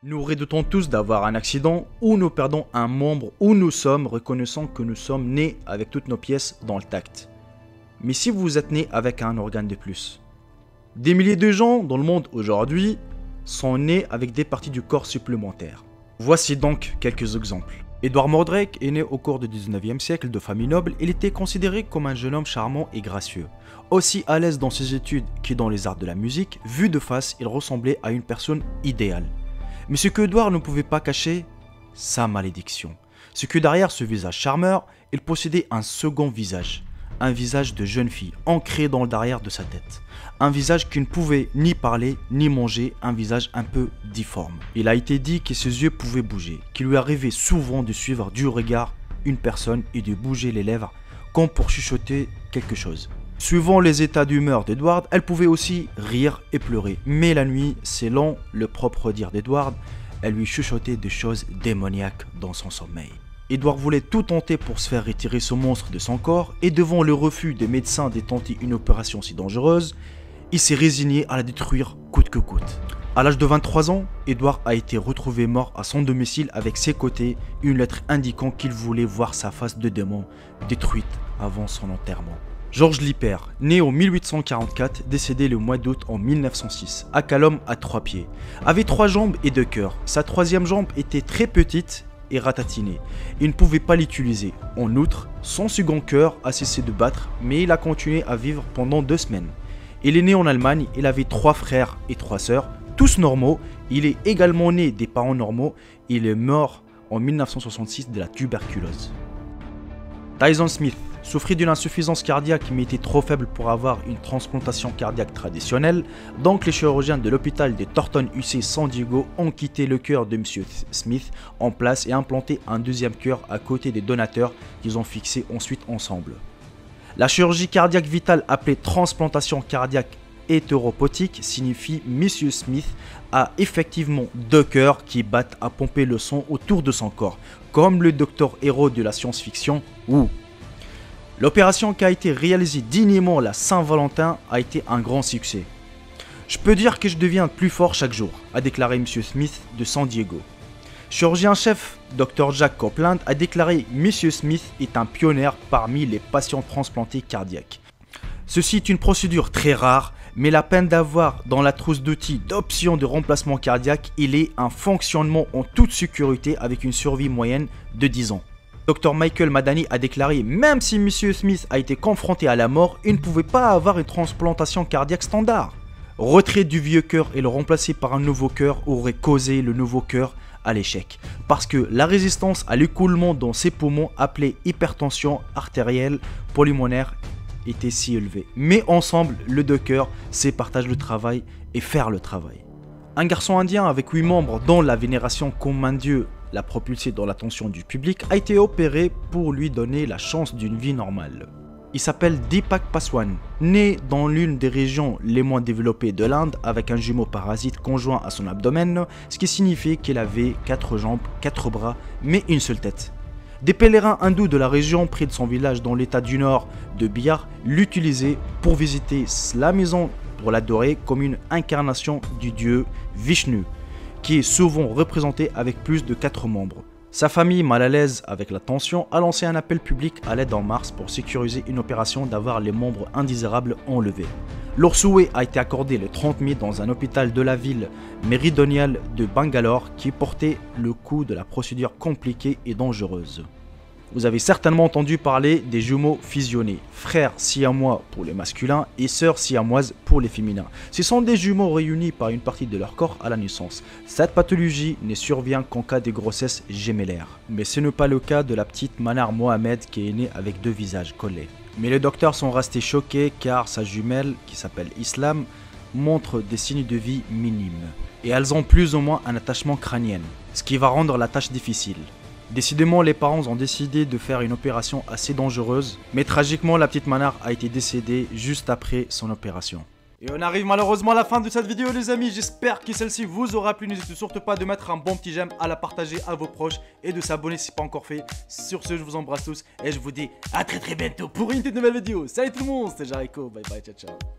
Nous redoutons tous d'avoir un accident où nous perdons un membre où nous sommes reconnaissant que nous sommes nés avec toutes nos pièces dans le tact. Mais si vous êtes né avec un organe de plus, des milliers de gens dans le monde aujourd'hui sont nés avec des parties du corps supplémentaires. Voici donc quelques exemples. Edward Mordrake est né au cours du 19e siècle de famille noble. Il était considéré comme un jeune homme charmant et gracieux. Aussi à l'aise dans ses études que dans les arts de la musique, vu de face, il ressemblait à une personne idéale. Mais ce que Edward ne pouvait pas cacher, sa malédiction. Ce que derrière ce visage charmeur, il possédait un second visage. Un visage de jeune fille, ancré dans le derrière de sa tête. Un visage qui ne pouvait ni parler, ni manger, un visage un peu difforme. Il a été dit que ses yeux pouvaient bouger, qu'il lui arrivait souvent de suivre du regard une personne et de bouger les lèvres comme pour chuchoter quelque chose. Suivant les états d'humeur d'Edward, elle pouvait aussi rire et pleurer. Mais la nuit, selon le propre dire d'Edward, elle lui chuchotait des choses démoniaques dans son sommeil. Edward voulait tout tenter pour se faire retirer ce monstre de son corps et devant le refus des médecins de tenter une opération si dangereuse, il s'est résigné à la détruire coûte que coûte. À l'âge de 23 ans, Edward a été retrouvé mort à son domicile avec ses côtés une lettre indiquant qu'il voulait voir sa face de démon détruite avant son enterrement. Georges Lipper, né en 1844, décédé le mois d'août en 1906, à Calom à 3 pieds, avait 3 jambes et 2 cœurs. Sa troisième jambe était très petite et ratatinée. Il ne pouvait pas l'utiliser. En outre, son second cœur a cessé de battre, mais il a continué à vivre pendant 2 semaines. Il est né en Allemagne, il avait 3 frères et 3 sœurs, tous normaux. Il est également né des parents normaux. Il est mort en 1966 de la tuberculose. Tyson Smith souffrit d'une insuffisance cardiaque mais était trop faible pour avoir une transplantation cardiaque traditionnelle, donc les chirurgiens de l'hôpital de Thornton UC San Diego ont quitté le cœur de M. Smith en place et implanté un deuxième cœur à côté des donateurs qu'ils ont fixés ensuite ensemble. La chirurgie cardiaque vitale appelée transplantation cardiaque hétéropotique signifie M. Smith a effectivement 2 cœurs qui battent à pomper le sang autour de son corps, comme le docteur héros de la science-fiction ou. L'opération qui a été réalisée dignement la Saint-Valentin a été un grand succès. Je peux dire que je deviens plus fort chaque jour, a déclaré M. Smith de San Diego. Chirurgien-chef Dr. Jack Copeland a déclaré « M. Smith est un pionnier parmi les patients transplantés cardiaques. Ceci est une procédure très rare, mais la peine d'avoir dans la trousse d'outils d'options de remplacement cardiaque, il est un fonctionnement en toute sécurité avec une survie moyenne de 10 ans. Dr. Michael Madani a déclaré « Même si M. Smith a été confronté à la mort, il ne pouvait pas avoir une transplantation cardiaque standard. Retrait du vieux cœur et le remplacer par un nouveau cœur aurait causé le nouveau cœur à l'échec. Parce que la résistance à l'écoulement dans ses poumons, appelée hypertension artérielle pulmonaire, était si élevée. Mais ensemble, les 2 cœurs, c'est partager le travail et faire le travail. » Un garçon indien avec 8 membres dont la vénération comme un dieu l'a propulsé dans l'attention du public a été opéré pour lui donner la chance d'une vie normale. Il s'appelle Deepak Paswan, né dans l'une des régions les moins développées de l'Inde avec un jumeau parasite conjoint à son abdomen, ce qui signifiait qu'il avait 4 jambes, 4 bras, mais une seule tête. Des pèlerins hindous de la région près de son village dans l'état du nord de Bihar l'utilisaient pour visiter la maison pour l'adorer comme une incarnation du dieu Vishnu, qui est souvent représenté avec plus de 4 membres. Sa famille, mal à l'aise avec la tension, a lancé un appel public à l'aide en mars pour sécuriser une opération d'avoir les membres indésirables enlevés. Leur souhait a été accordé le 30 mai dans un hôpital de la ville méridionale de Bangalore qui portait le coup de la procédure compliquée et dangereuse. Vous avez certainement entendu parler des jumeaux fusionnés, frères siamois pour les masculins et sœurs siamoises pour les féminins. Ce sont des jumeaux réunis par une partie de leur corps à la naissance. Cette pathologie ne survient qu'en cas de grossesse gémellaire. Mais ce n'est pas le cas de la petite Manar Mohamed qui est née avec 2 visages collés. Mais les docteurs sont restés choqués car sa jumelle, qui s'appelle Islam, montre des signes de vie minimes. Et elles ont plus ou moins un attachement crânien, ce qui va rendre la tâche difficile. Décidément, les parents ont décidé de faire une opération assez dangereuse, mais tragiquement, la petite Manar a été décédée juste après son opération. Et on arrive malheureusement à la fin de cette vidéo les amis, j'espère que celle-ci vous aura plu, n'hésitez surtout pas de mettre un bon petit j'aime, à la partager à vos proches et de s'abonner si ce n'est pas encore fait. Sur ce, je vous embrasse tous et je vous dis à très bientôt pour une toute nouvelle vidéo. Salut tout le monde, c'était Jarico, bye bye, ciao ciao.